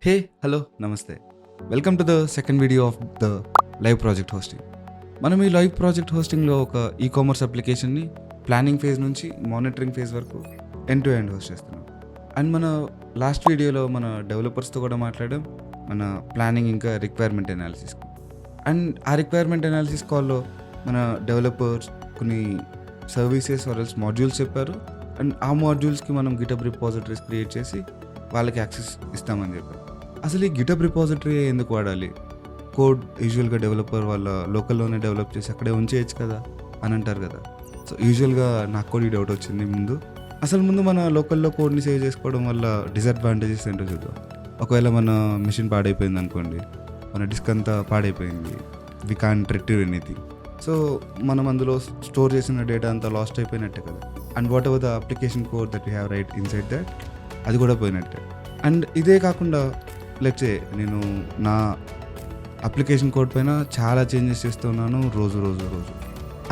Hey hello నమస్తే welcome to the second video of the live project hosting. మనం ఈ live project హోస్టింగ్లో ఒక e commerce అప్లికేషన్ని planning phase నుంచి monitoring phase వరకు end to end host చేస్తున్నాం. And మన last వీడియోలో మన డెవలపర్స్తో కూడా మాట్లాడాం, మన ప్లానింగ్ ఇంకా రిక్వైర్మెంట్ అనాలిసిస్. అండ్ ఆ రిక్వైర్మెంట్ అనాలిసిస్ కాల్లో మన డెవలపర్స్ కొన్ని సర్వీసెస్ ఆర్ఎల్స్ మాడ్యూల్స్ చెప్పారు. అండ్ ఆ మాడ్యూల్స్కి మనం గిటబ్ రిపాజిటరీస్ క్రియేట్ చేసి వాళ్ళకి యాక్సెస్ ఇస్తామని చెప్పారు. అసలు ఈ గిటబ్ రిపాజిటరీ ఎందుకు వాడాలి? కోడ్ యూజువల్గా డెవలపర్ వాళ్ళ లోకల్లోనే డెవలప్ చేసి అక్కడే ఉంచేయచ్చు కదా అని అంటారు కదా. సో యూజువల్గా నాకు కూడా ఈ డౌట్ వచ్చింది ముందు. అసలు ముందు మన లోకల్లో కోడ్ని సేవ్ చేసుకోవడం వల్ల డిసడ్వాంటేజెస్ ఏంటో చూద్దాం. ఒకవేళ మన మిషన్ పాడైపోయింది అనుకోండి, మన డిస్క్ అంతా పాడైపోయింది, we can't retrieve anything. So మనం అందులో స్టోర్ చేసిన డేటా అంతా లాస్ట్ అయిపోయినట్టే కదా. And whatever the application code that you have write inside that, అది కూడా పోయినట్టే. అండ్ ఇదే కాకుండా లెట్సే నేను నా అప్లికేషన్ కోడ్ పైన చాలా చేంజెస్ చేస్తున్నాను రోజు.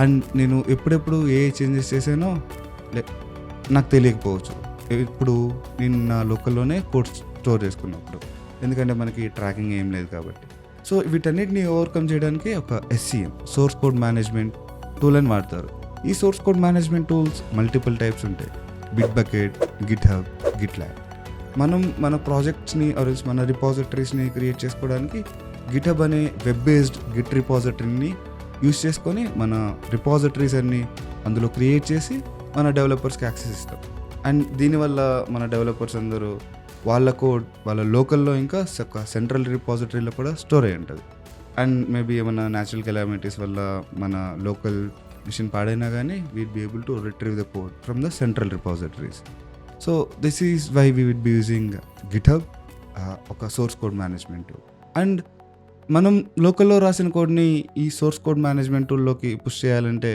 అండ్ నేను ఎప్పుడెప్పుడు ఏ చేంజెస్ చేసానో నాకు తెలియకపోవచ్చు. ఇప్పుడు నేను నా లోకల్లోనే కోడ్ స్టోర్ చేసుకున్నప్పుడు, ఎందుకంటే మనకి ట్రాకింగ్ ఏం లేదు కాబట్టి. సో వీటన్నిటిని ఓవర్కమ్ చేయడానికి ఒక SCM, source code management tool అని వాడతారు. ఈ source code management tools multiple types ఉంటాయి. బిట్బకెట్, గిట్హబ్, గిట్లాబ్. మనం మన ప్రాజెక్ట్స్ని ఆర్ఎల్స్ మన రిపాజిటరీస్ని క్రియేట్ చేసుకోవడానికి గిటబ్ అనే వెబ్ బేస్డ్ గిట్ రిపాజిటరీని యూస్ చేసుకొని మన రిపాజిటరీస్ అన్ని అందులో క్రియేట్ చేసి మన డెవలపర్స్కి యాక్సెస్ ఇస్తాం. అండ్ దీనివల్ల మన డెవలపర్స్ అందరూ వాళ్ళ కోడ్ వాళ్ళ లోకల్లో ఇంకా సెంట్రల్ రిపాజిటరీలో కూడా స్టోర్ అయి ఉంటుంది. అండ్ మేబీ ఏమైనా న్యాచురల్ కెలామిటీస్ వల్ల మన లోకల్ మిషన్ పాడైనా కానీ we'd be able to retrieve the code from the central repositories. So this is why we would be using GitHub, ఒక source code management tool. And మనం లోకల్లో రాసిన కోడ్ని ఈ సోర్స్ కోడ్ మేనేజ్మెంట్ టూల్లోకి పుష్ చేయాలంటే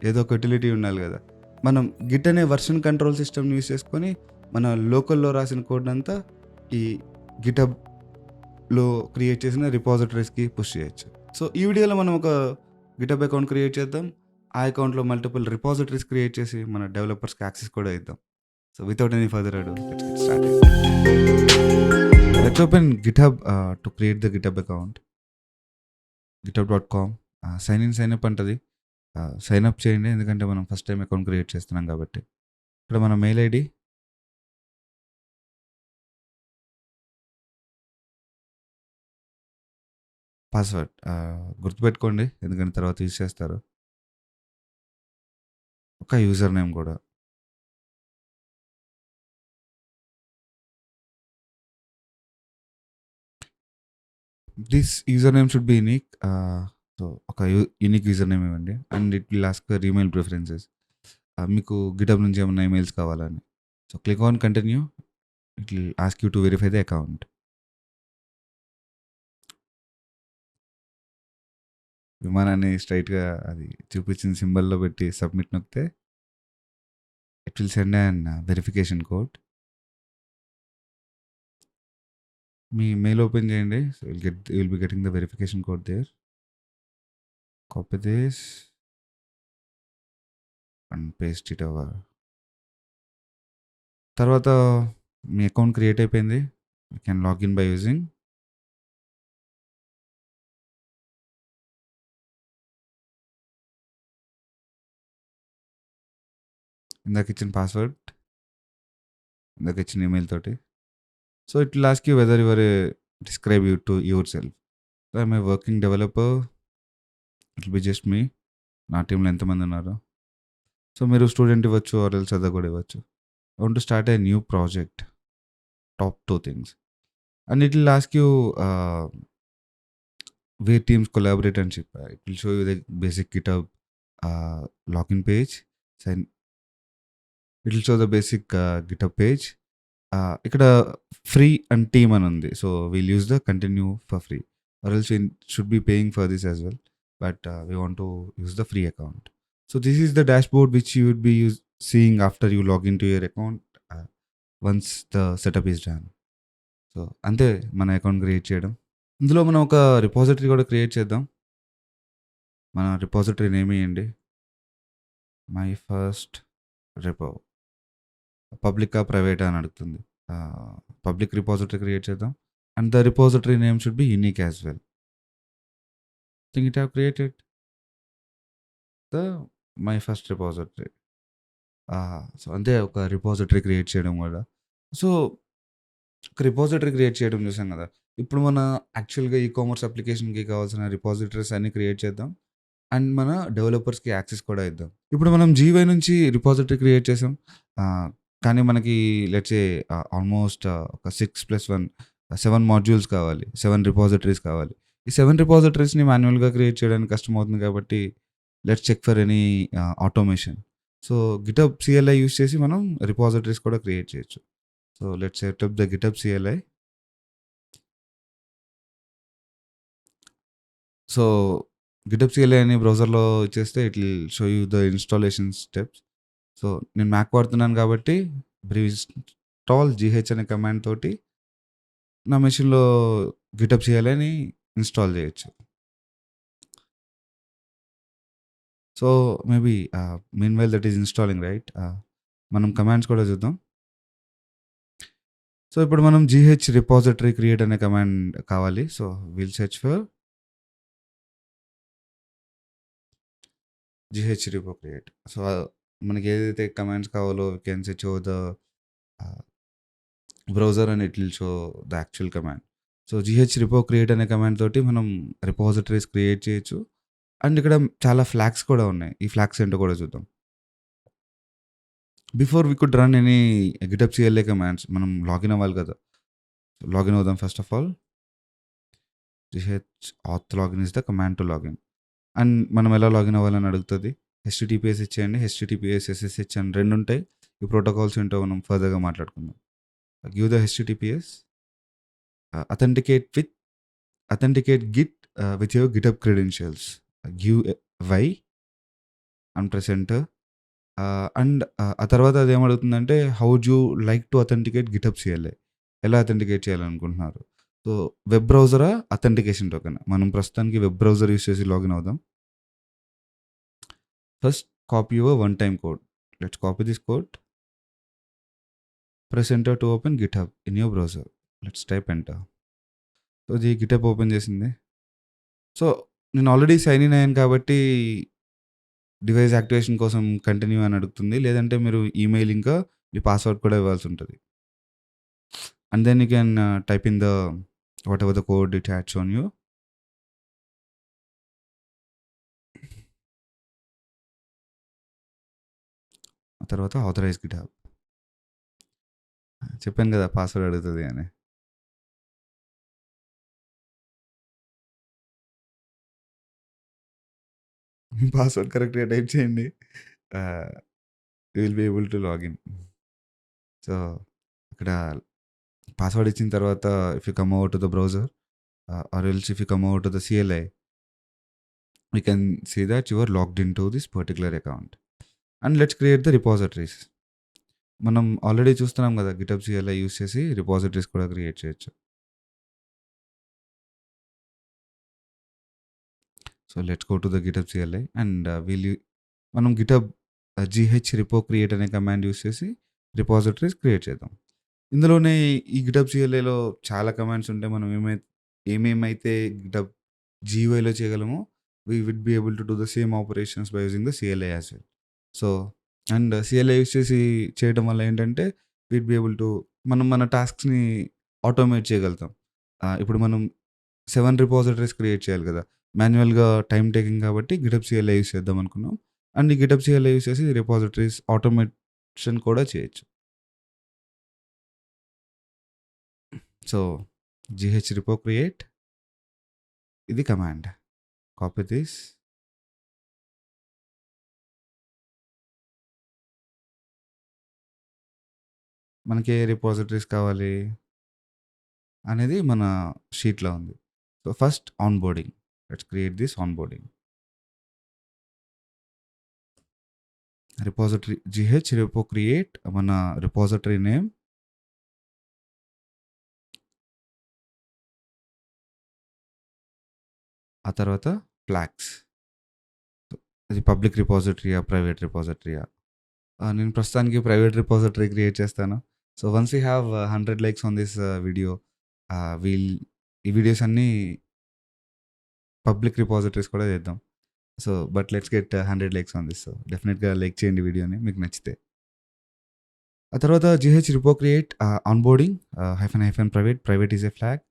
ఏదో ఒక యూటిలిటీ ఉండాలి కదా. మనం గిట్ అనే వర్షన్ కంట్రోల్ సిస్టమ్ని యూస్ చేసుకొని మన లోకల్లో రాసిన కోడ్ అంతా ఈ గిటబ్లో క్రియేట్ చేసిన రిపాజిటరీస్కి పుష్ చేయొచ్చు. సో ఈ వీడియోలో మనం ఒక గిటబ్ అకౌంట్ క్రియేట్ చేద్దాం. ఆ అకౌంట్లో మల్టిపుల్ రిపాజిటరీస్ క్రియేట్ చేసి మన డెవలపర్స్కి యాక్సెస్ కూడా ఇద్దాం. So without any further ado, let's get started. Let's open GitHub to create the GitHub account. github.com sign in sign up అంటది. సైన్ అప్ చేయండి, ఎందుకంటే మనం ఫస్ట్ టైం అకౌంట్ క్రియేట్ చేస్తున్నాం కాబట్టి. ఇక్కడ మన మెయిల్ ఐడి, పాస్వర్డ్ గుర్తుపెట్టుకోండి, ఎందుకంటే తర్వాత యూజ్ చేస్తారు. ఒక యూజర్ నేమ్ కూడా. This user name should be unique. So ఒక యూనిక్ యూజర్ నేమ్ ఇవ్వండి. And it will ask your email preferences. మీకు గిటబ్ నుంచి ఏమైనా ఈమెయిల్స్ కావాలని. So click on continue. It will ask you to verify the account. విమానాన్ని స్ట్రైట్గా అది చూపించిన సింబల్లో పెట్టి సబ్మిట్ నొక్కితే it will send and verification code. మీ మెయిల్ ఓపెన్ చేయండి. So will be getting the verification code there. Copy this and paste it over. తర్వాత మీ అకౌంట్ క్రియేట్ అయిపోయింది. You can login by using ఇందాక ఇచ్చిన పాస్వర్డ్, ఇందాక ఇచ్చిన ఈమెయిల్ తోటి. So it will ask you whether your describe you to yourself. So I'm a working developer. It will be just me. నా టీంలో ఎంతమంది ఉన్నారు? సో మీరు స్టూడెంట్ ఇవ్వచ్చు, ఆర్ ఎల్స్ అదర్ కూడా ఇవ్వచ్చు. I want to start a new project. Top 2 things. And it will ask you where teams collaborate and ship. It will show you the basic GitHub login page. Sign. It will show the basic GitHub page. ఇక్కడ free and team అని ఉంది. So we'll use the continue for free, or else we should be paying for this as well, but we want to use the free account. So this is the dashboard which you would be seeing after you login to your account once the setup is done. So అంతే మన account create చేయడం. ఇందులో మనం ఒక repository కూడా create చేద్దాం. మన repository name ఇవ్వండి, మై ఫస్ట్ రిపో. పబ్లికా ప్రైవేటా అని అడుగుతుంది. పబ్లిక్ రిపాజిటరీ క్రియేట్ చేద్దాం. and the repository name should be unique as well. Think it have created the my first repository. So అంతే ఒక రిపోజిటరీ క్రియేట్ చేయడం కూడా. సో ఒక రిపోజిటరీ క్రియేట్ చేయడం చూసాం కదా. ఇప్పుడు మన యాక్చువల్‌గా కామర్స్ అప్లికేషన్‌కి కావాల్సిన రిపోజిటరీస్ అన్నీ క్రియేట్ చేద్దాం. అండ్ మన డెవలపర్స్‌కి యాక్సెస్ కూడా ఇద్దాం. ఇప్పుడు మనం జీవై నుంచి రిపోజిటరీ క్రియేట్ చేసాం. కానీ మనకి లెట్స్ సే ఆల్మోస్ట్ ఒక 6+1 7 మాడ్యూల్స్ కావాలి. 7 రిపోజిటరీస్ కావాలి. ఈ 7 రిపోజిటరీస్‌ని మాన్యువల్‌గా క్రియేట్ చేయడానికి కష్టమవుతుంది కాబట్టి let's check for any automation. So GitHub CLI use చేసి మనం రిపోజిటరీస్ కూడా క్రియేట్ చేయొచ్చు. So let's setup the GitHub CLI. So GitHub CLI అని బ్రౌజర్‌లో ఇచ్చేస్తే it will show you the installation steps. So నేను మ్యాక్ వాడుతున్నాను కాబట్టి బ్రీఇన్‌స్టాల్ జీహెచ్ అనే కమాండ్ తోటి నా మెషిన్‌లో గిటబ్ సిఎల్ఐని ఇన్‌స్టాల్ చేయొచ్చు. So maybe meanwhile that is installing right. మనం కమాండ్స్ కూడా చూద్దాం. సో ఇప్పుడు మనం జీహెచ్ రిపోజిటరీ క్రియేట్ అనే కమాండ్ కావాలి. So will search for G H repo create. So మనకి ఏదైతే కమాండ్స్ కావాలో we can search over the browser and it will show the actual command. So GH repo create అనే కమాండ్ తోటి మనం repositories create చేయొచ్చు. And ఇక్కడ చాలా ఫ్లాగ్స్ కూడా ఉన్నాయి. ఈ ఫ్లాగ్స్ ఏంటో కూడా చూద్దాం. Before we could run any GitHub CLI commands మనం లాగిన్ అవ్వాలి కదా. లాగిన్ అవుదాం first of all. G H auth login is the command to login. And మనం ఎలా లాగిన్ అవ్వాలని అడుగుతుంది. హెచ్‌టిటిపిఎస్ ఇచ్చేయండి. హెచ్‌టిటిపిఎస్, ఎస్ఎస్హెచ్ అని 2 ఉంటాయి. ఈ ప్రోటోకాల్స్ ఏంటో మనం ఫర్దర్‌గా మాట్లాడుకుందాం. Give the HTTPS. Authenticate git with your GitHub credentials. Give Y and press enter. And ఆ తర్వాత అది ఏమడుగుతుందంటే how would you like to authenticate GitHub CLI. ఎలా అథెంటికేట్ చేయాలనుకుంటున్నారు. సో వెబ్ బ్రౌజరా అథెంటికేషన్ టోకెన్. మనం ప్రస్తుతానికి వెబ్ బ్రౌజర్ యూస్ చేసి లాగిన్ అవుదాం. First copy your one time code. Let's copy this code. Press enter to open GitHub in your browser. Let's type enter. So ఇది GitHub open చేసింది. So నేను already sign in అయ్యాను కాబట్టి device activation కోసం continue అని అడుగుతుంది. లేదంటే మీరు ఈమెయిల్ ఇంకా మీ పాస్వర్డ్ కూడా ఇవ్వాల్సి ఉంటుంది. And then you can type in the whatever the code it had shown you. ఆ తర్వాత ఆథరైజ్ గిట్హబ్. చెప్పాను కదా పాస్వర్డ్ అడుగుతుంది అని. పాస్వర్డ్ కరెక్ట్‌గా టైప్ చేయండి. You will be able to login. So ఇక్కడ పాస్వర్డ్ ఇచ్చిన తర్వాత if you come over to the browser or else if you come over to the CLI we can see that you are logged into this particular account. And let's create the repositories. మనం already చూస్తున్నాం కదా GitHub CLI use చేసి repositories కూడా create చేయొచ్చు. So let's go to the GitHub CLI and మనం GitHub GH repo create అనే command use చేసి repositories create చేద్దాం. ఇందులోనే ఈ గిటబ్ సిఎల్ఐలో చాలా కమాండ్స్ ఉంటాయి. మనం ఏమేమైతే గిటబ్ జీవైలో చేయగలమో we would be able to do the same operations by using the CLI as well. So and CLI use చేసి చేయడం వల్ల ఏంటంటే వీడ్ బి ఏబుల్ టు మనం మన టాస్క్స్ని ఆటోమేట్ చేయగలుగుతాం. ఇప్పుడు మనం 7 రిపోజిటరీస్ క్రియేట్ చేయాలి కదా. మాన్యువల్గా టైం టేకింగ్ కాబట్టి గిటబ్ సిఎల్ఐ యూస్ చేద్దాం అనుకున్నాం. అండ్ ఈ గిటబ్ సిఎల్ఐ యూస్ చేసి రిపోజిటరీస్ ఆటోమేషన్ కూడా చేయొచ్చు. సో జీహెచ్ రిపో క్రియేట్ ఇది కమాండ్. Copy this. మనకి ఏ రిపోజిటరీస్ కావాలి అనేది మన షీట్లో ఉంది. So first onboarding. Let's create this onboarding. Repository GH repo create మన రిపోజిటరీ నేమ్. ఆ తర్వాత ఫ్లాగ్స్. ఇది పబ్లిక్ రిపోజిటరీయా ప్రైవేట్ రిపోజిటరీయా. నేను ప్రస్తుతానికి ప్రైవేట్ రిపోజిటరీ క్రియేట్ చేస్తాను. So once you have 100 likes on this video we'll ఈ వీడియోస్ అన్నీ పబ్లిక్ రిపాజిటరీస్ కూడా చేద్దాం. So, but let's get 100 likes on this. So, డెఫినిట్‌గా లైక్ చేయండి వీడియోని మీకు నచ్చితే. ఆ తర్వాత GH repo create onboarding private, private is a flag.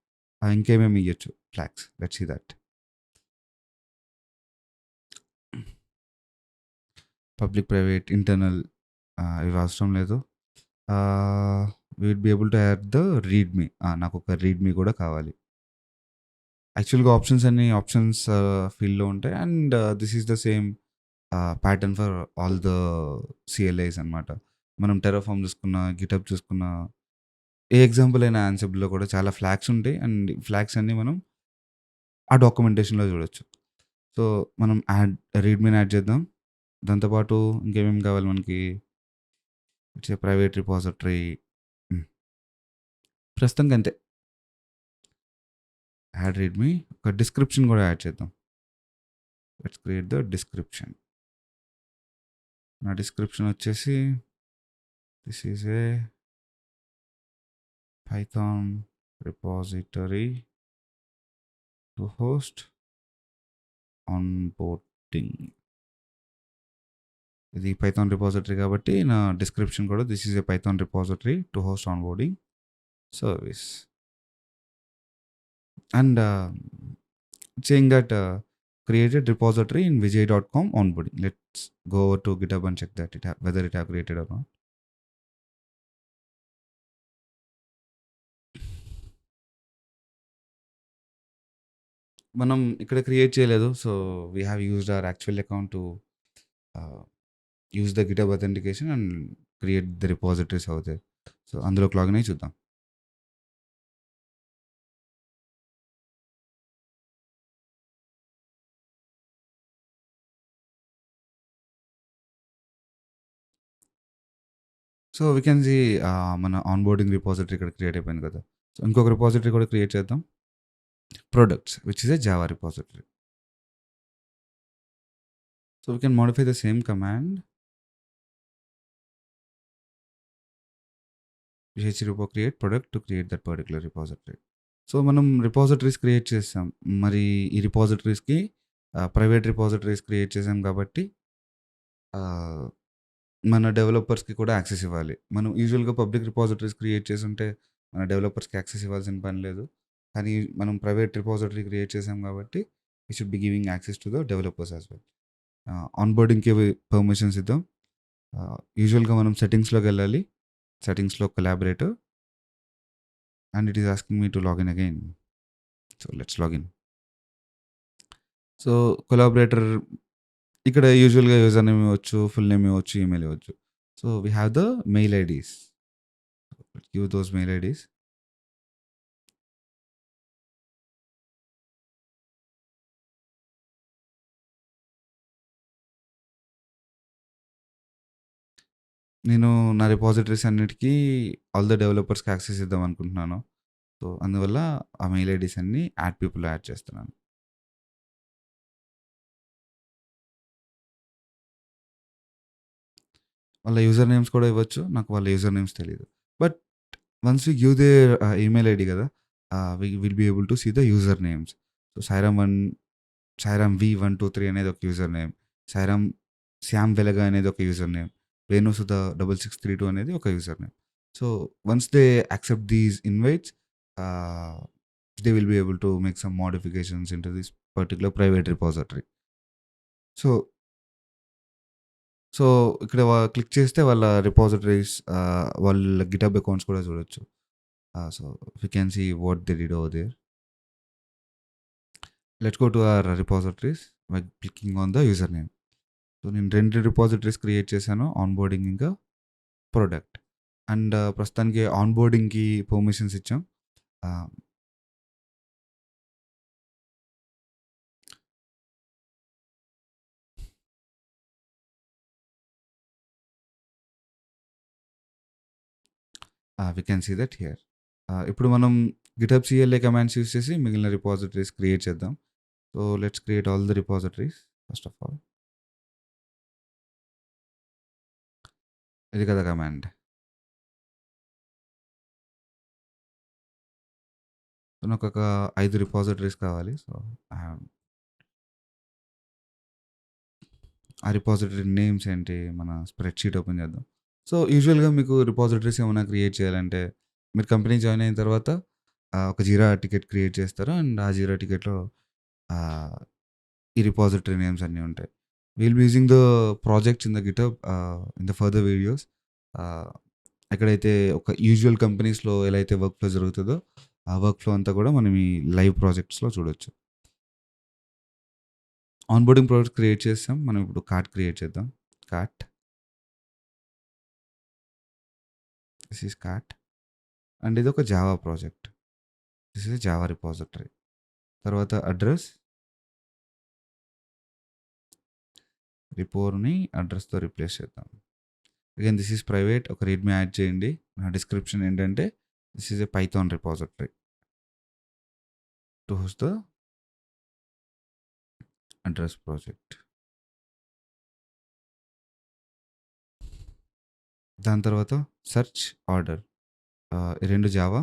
ఇంకేమేమి ఇయ్యొచ్చు flags. Let's see that. Public, private, internal ఇవి అవసరం లేదు. We will be able to add the readme. నాకొక రీడ్‌మీ కూడా కావాలి. యాక్చువల్‌గా ఆప్షన్స్ ఫీల్డ్‌లో ఉంటాయి. And this is the same pattern for all the CLIs అనమాట. మనం టెర్రాఫార్మ్ చూసుకున్నా, గిటబ్ చూసుకున్నా, ఏ ఎగ్జాంపుల్ అయినా యాన్సిబుల్‌లో కూడా చాలా ఫ్లాగ్స్ ఉంటాయి. అండ్ ఫ్లాగ్స్ అన్నీ మనం ఆ డాక్యుమెంటేషన్‌లో చూడొచ్చు. సో, మనం రీడ్‌మీని యాడ్ చేద్దాం. దాంతో పాటు ఇంకేమేమి కావాలి మనకి? It's a private repository. హ్మ్. ప్రస్తుతానికి అంతే. Add readme. ఒక డిస్క్రిప్షన్ కూడా యాడ్ చేద్దాం. Let's create the description. నా డిస్క్రిప్షన్ వచ్చేసి this is a Python repository to host onboarding. ఇది పైథాన్ రిపాజిటరీ కాబట్టి నా డిస్క్రిప్షన్ కూడా this is a Python repository to host onboarding service. And saying that created repository in vijay.com onboarding. Let's go over to GitHub and check that whether it have created or not. మనం ఇక్కడ create చేయలేదు. So, we have used hour actual account to use the GitHub authentication and create the repositories అవుతాయి. So, అందులోకి login అయ్యి చూద్దాం. So, we can see మన onboarding repository ఇక్కడ create అయిపోయింది కదా! సో, ఇంకొక రిపాజిటరీ కూడా క్రియేట్ చేద్దాం. Products which is a Java repository. So, we can modify the same command repo create product to create that particular repository. So, మనం repositories create చేసాం. మరి ఈ రిపాజిటరీస్‌కి ప్రైవేట్ రిపాజిటరీస్ క్రియేట్ చేసాం కాబట్టి ఆహ్, మన డెవలపర్స్‌కి కూడా యాక్సెస్ ఇవ్వాలి. మనం యూజువల్‌గా పబ్లిక్ రిపాజిటరీస్ క్రియేట్ చేసుంటే మన డెవలపర్స్‌కి యాక్సెస్ ఇవ్వాల్సిన పని లేదు. కానీ మనం ప్రైవేట్ రిపాజిటరీ క్రియేట్ చేసాం కాబట్టి we should be giving access to the developers as well. ఆన్‌బోర్డింగ్‌కి పర్మిషన్స్ ఇద్దాం. యూజువల్‌గా మనం సెట్టింగ్స్‌లోకెళ్ళాలి. సెట్టింగ్స్‌లో collaborator and it is asking me to login again. So, let's login. So, collaborator ఇక్కడ యూజువల్‌గా యూజర్ నేమ్ ఇవ్వచ్చు, ఫుల్ నేమ్ ఇవ్వచ్చు, ఈమెయిల్ ఇవ్వచ్చు. So, we have the mail IDs. Give those mail IDs. నేను నా రిపాజిటరీస్ అన్నిటికీ ఆల్ ద డెవలపర్స్‌కి యాక్సెస్ ఇద్దాం అనుకుంటున్నాను. సో, అందువల్ల ఆ మెయిల్ ఐడీస్ అన్నీ యాడ్ పీపుల్‌లో యాడ్ చేస్తున్నాను. వాళ్ళ యూజర్ నేమ్స్ కూడా ఇవ్వచ్చు. నాకు వాళ్ళ యూజర్ నేమ్స్ తెలీదు. But once we give their email ID కదా! We will be able to see the user names. So, Sairam వి123 అనేది ఒక యూజర్ నేమ్. సాయిరామ్ శ్యామ్ వెలగ అనేది ఒక యూజర్ నేమ్. వేణుసుధ 6632 అనేది ఒక user name. So, once they accept these invites they will be able to make some modifications into this particular private repository. So, so ఇక్కడ click చేస్తే వాళ్ళ రిపాజిటరీస్ వాళ్ళ గిటబ్ అకౌంట్స్ కూడా చూడొచ్చు. So, we can see what they did over there. Let's go to our repositories by clicking on the user name. So, నేను 2 repositories create చేశాను. Onboarding ఇంకా product. అండ్ ప్రస్తుతానికి ఆన్‌బోర్డింగ్‌కి పర్మిషన్స్ ఇచ్చాం. Ah, we can see that here. ఇప్పుడు మనం GitHub CLI commands use చేసి మిగిలిన రిపాజిటరీస్ క్రియేట్ చేద్దాం. So, let's create all the repositories first of all. ఇది కదా కమాండ్. నాకొక 5 రిపాజిటరీస్ కావాలి. సో, ఆహ్, ఆ రిపాజిటరీ నేమ్స్ ఏంటి? మన స్ప్రెడ్‌షీట్ ఓపెన్ చేద్దాం. సో, యూజువల్‌గా మీకు రిపాజిటరీస్ ఏమైనా క్రియేట్ చేయాలంటే, మీరు కంపెనీ జాయిన్ అయిన తర్వాత ఒక జీరా టికెట్ క్రియేట్ చేస్తారు. అండ్ ఆ జీరా టికెట్‌లో ఆహ్, ఈ రిపాజిటరీ నేమ్స్ అన్నీ ఉంటాయి. Will be using the projects in the GitHub in the further videos. ఆహ్, ఎక్కడైతే ఒక యూజువల్ కంపెనీస్‌లో ఎలా అయితే వర్క్ ఫ్లో జరుగుతదో, ఆ వర్క్ ఫ్లో అంతా కూడా మనం ఈ లైవ్ ప్రాజెక్ట్స్‌లో చూడొచ్చు. ఆన్‌బోర్డింగ్ ప్రాజెక్ట్ క్రియేట్ చేసాం. మనం ఇప్పుడు కార్ట్ క్రియేట్ చేద్దాం. Cart. This is cart. And ఇదొక Java project. This is Java repository. తర్వాత అడ్రెస్. రిపోని అడ్రెస్‌తో రిప్లేస్ చేద్దాం. Again this is private. ఒక రీడ్‌మీ యాడ్ చేయండి. నా డిస్క్రిప్షన్ ఏంటంటే this is a Python repository to host the address project. దాని తర్వాత సెర్చ్ ఆర్డర్. ఈ 2 జావా.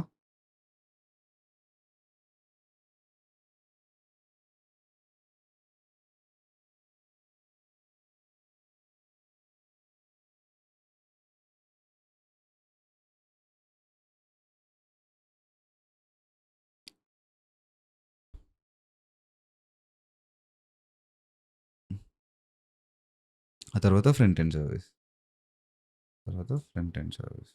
ఆ తర్వాత ఫ్రంట్ ఎండ్ సర్వీస్. తర్వాత front end service.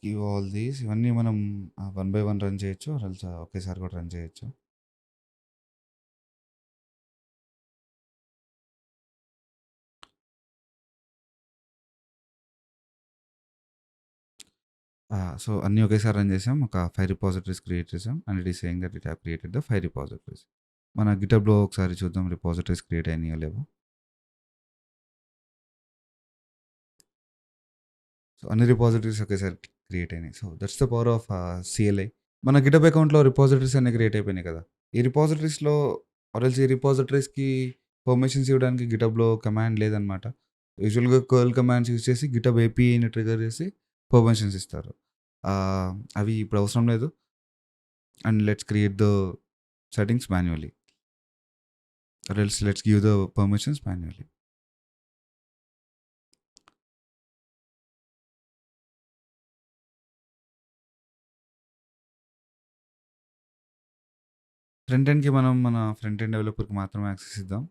Give all these ఇవన్నీ మనం వన్ బై వన్ రన్ చేయొచ్చు. ఆర్ ఎల్స్ ఒకేసారి కూడా రన్ చేయొచ్చు. సో, అన్నీ ఒకేసారి రన్ చేసాం. ఒక 5 రిపాజిటరీస్ క్రియేట్ చేసాం. And it is saying that it have created the 5 repositories. మన గిటబ్‌లో ఒకసారి చూద్దాం రిపాజిటరీస్ క్రియేట్ అయినాయో లేవో. సో, అన్ని రిపాజిటరీస్ ఒకేసారి క్రియేట్ అయినాయి. So, that's the power of CLI. మన గిటబ్ అకౌంట్‌లో రిపాజిటరీస్ అన్నీ క్రియేట్ అయిపోయినాయి కదా! ఈ రిపాజిటరీస్‌లో ఆర్ ఎల్స్ ఈ రిపాజిటరీస్‌కి పర్మిషన్స్ ఇవ్వడానికి గిటబ్‌లో కమాండ్ లేదనమాట. యూజువల్‌గా కర్ల్ కమాండ్స్ యూజ్ చేసి గిటబ్ ఏపీఐని ట్రిగ్గర్ చేసి పర్మిషన్స్ ఇస్తారు. అవి ఇప్పుడు అవసరం లేదు. And let's create the settings manually. Or else let's give the permissions manually. Front ఎండ్‌కి మనం మన ఫ్రంట్ ఎండ్ డెవలపర్‌కి మాత్రమే యాక్సెస్ ఇద్దాం.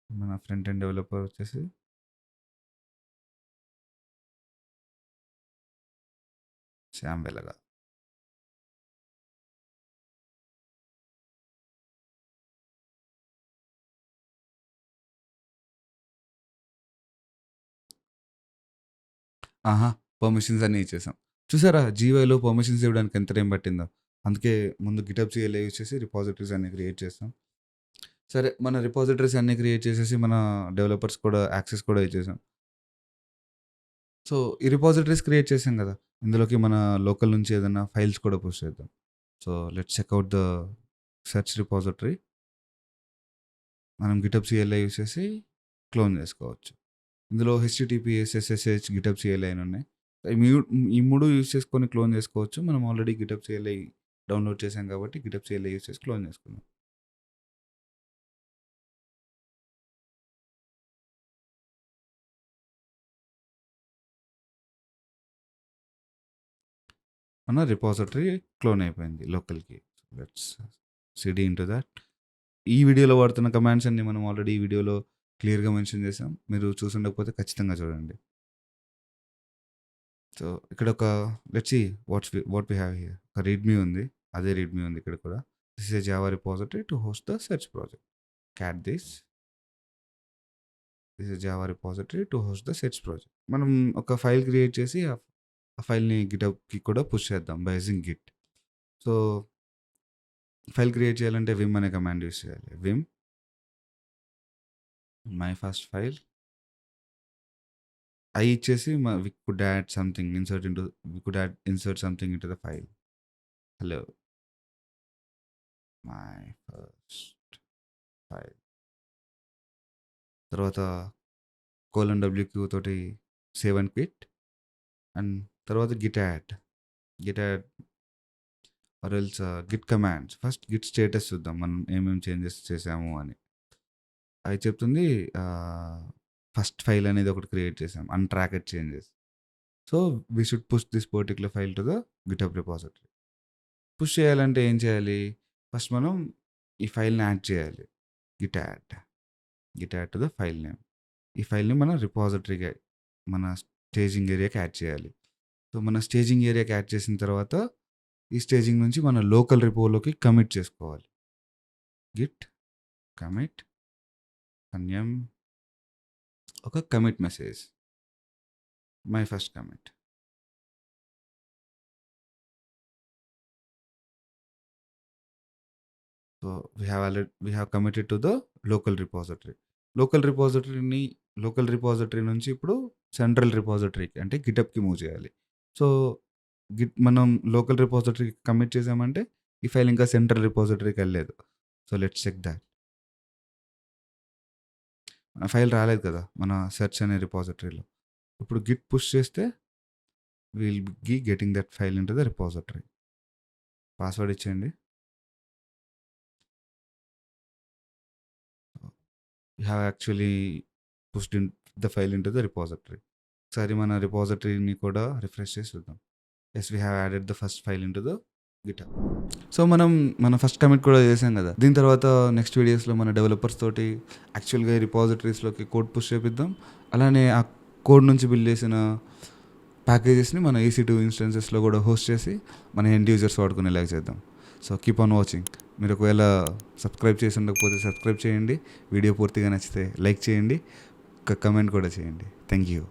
మన ఫ్రంట్ ఎండ్ డెవలపర్ వచ్చేసి శ్యామ్ వెలగ. ఆహా! పర్మిషన్స్ అన్నీ ఇచ్చేసాం. చూసారా జీవైలో పర్మిషన్స్ ఇవ్వడానికి ఎంత టైం పట్టిందో. అందుకే ముందు గిటబ్ సీఎల్ఐ యూజ్ చేసి రిపాజిటరీస్ అన్నీ క్రియేట్ చేసాం. సరే మన రిపాజిటరీస్ అన్నీ క్రియేట్ చేసేసి మన డెవలపర్స్ కూడా యాక్సెస్ కూడా ఇచ్చేసాం. సో, ఈ రిపాజిటరీస్ క్రియేట్ చేసాం కదా! ఇందులోకి మన లోకల్ నుంచి ఏదైనా ఫైల్స్ కూడా పుష్ చేద్దాం. So, let's check out the search repository. మనం గిటబ్ సీఎల్ఐ యూజ్ చేసి క్లోన్ చేసుకోవచ్చు. ఇందులో హెచ్‌టిటిపిఎస్, ఎస్ఎస్హెచ్, గిటబ్ సీఎల్ఐ అని ఉన్నాయి. ఈ 3 యూజ్ చేసుకొని క్లోన్ చేసుకోవచ్చు. మనం ఆల్రెడీ గిటబ్ సీఎల్ఐ డౌన్‌లోడ్ చేసాం కాబట్టి గిటబ్ సీఎల్ఐ యూజ్ చేసి క్లోన్ చేసుకుందాం. మన రిపాజిటరీ క్లోన్ అయిపోయింది లోకల్‌కి. Let's CD into that. ఈ వీడియోలో వాడుతున్న కమాండ్స్ అన్ని మనం ఆల్రెడీ ఈ వీడియోలో క్లియర్‌గా మెన్షన్ చేసాం. మీరు చూసుండకపోతే ఖచ్చితంగా చూడండి. సో, ఇక్కడ ఒక let's see what we have here. ఒక రీడ్‌మీ ఉంది. అదే రీడ్‌మీ ఉంది ఇక్కడ కూడా. This is a Java repository to host the search project. Cat this. This is Java repository to host the sets project. మనం ఒక ఫైల్ క్రియేట్ చేసి ఆ ఫైల్‌ని గిటబ్‌కి కూడా పుష్ చేద్దాం by using git. So, file create చేయాలంటే విమ్ అనే command use చేయాలి. విమ్ మై ఫస్ట్ ఫైల్ ఇచ్చేసి we could add something insert something into the file. Hello my first file. తర్వాత :WQ తోటి సేవ్ అండ్ క్విట్. అండ్ తర్వాత git add or else git commands. First git status చూద్దాం మనం ఏమేమి changes చేసాము అని. అది చెప్తుంది ఫస్ట్ ఫైల్ అనేది ఒకటి క్రియేట్ చేసాం, untracked changes. So, we should push this particular file to the GitHub repository. Push చేయాలంటే ఏం చేయాలి? ఫస్ట్ మనం ఈ ఫైల్‌ని యాడ్ చేయాలి. Git add to the file name. ఈ ఫైల్‌ని మన రిపాజిటరీగా మన స్టేజింగ్ ఏరియాకి యాడ్ చేయాలి. సో, మన స్టేజింగ్ ఏరియాకి యాడ్ చేసిన తర్వాత ఈ స్టేజింగ్ నుంచి మన లోకల్ రిపోలోకి కమిట్ చేసుకోవాలి. గిట్ కమిట్ అన్యం ఒక commit message. My first commit. So, we have committed to the local repository. Local repository నుంచి ఇప్పుడు సెంట్రల్ రిపాజిటరీకి అంటే గిటబ్‌కి మూవ్ చేయాలి. సో, మనం లోకల్ రిపాజిటరీకి కమిట్ చేసామంటే ఈ ఫైల్ ఇంకా సెంట్రల్ రిపాజిటరీకి వెళ్ళలేదు. So, let's check that. మన ఫైల్ రాలేదు కదా మన సెర్చ్ అనే రిపాజిటరీలో. ఇప్పుడు గిట్ పుష్ చేస్తే will be getting that file into the repository. Password ఇచ్చేయండి. You have actually pushed the file into the repository. ఒకసారి మన రిపాజిటరీని కూడా రిఫ్రెష్ చేసి చూద్దాం. Yes, we have added the first file into the GitHub. So, మనం మన ఫస్ట్ కమిట్ కూడా చేసాం కదా. దీని తర్వాత నెక్స్ట్ వీడియోస్లో మన డెవలపర్స్ తోటి యాక్చువల్గా ఈ రిపాజిటరీస్లోకి కోడ్ పుష్ చేపిద్దాం. అలానే ఆ కోడ్ నుంచి బిల్డ్ చేసిన ప్యాకేజెస్ని మన EC2 ఇన్స్టెన్సెస్లో కూడా హోస్ట్ చేసి మన ఎండ్ యూజర్స్ వాడుకునేలాగా చేద్దాం. So, keep on watching. మీరు ఒకవేళ సబ్స్క్రైబ్ చేసి ఉండకపోతే సబ్స్క్రైబ్ చేయండి. వీడియో పూర్తిగా నచ్చితే లైక్ చేయండి. ఒక కమెంట్ కూడా చేయండి. Thank you.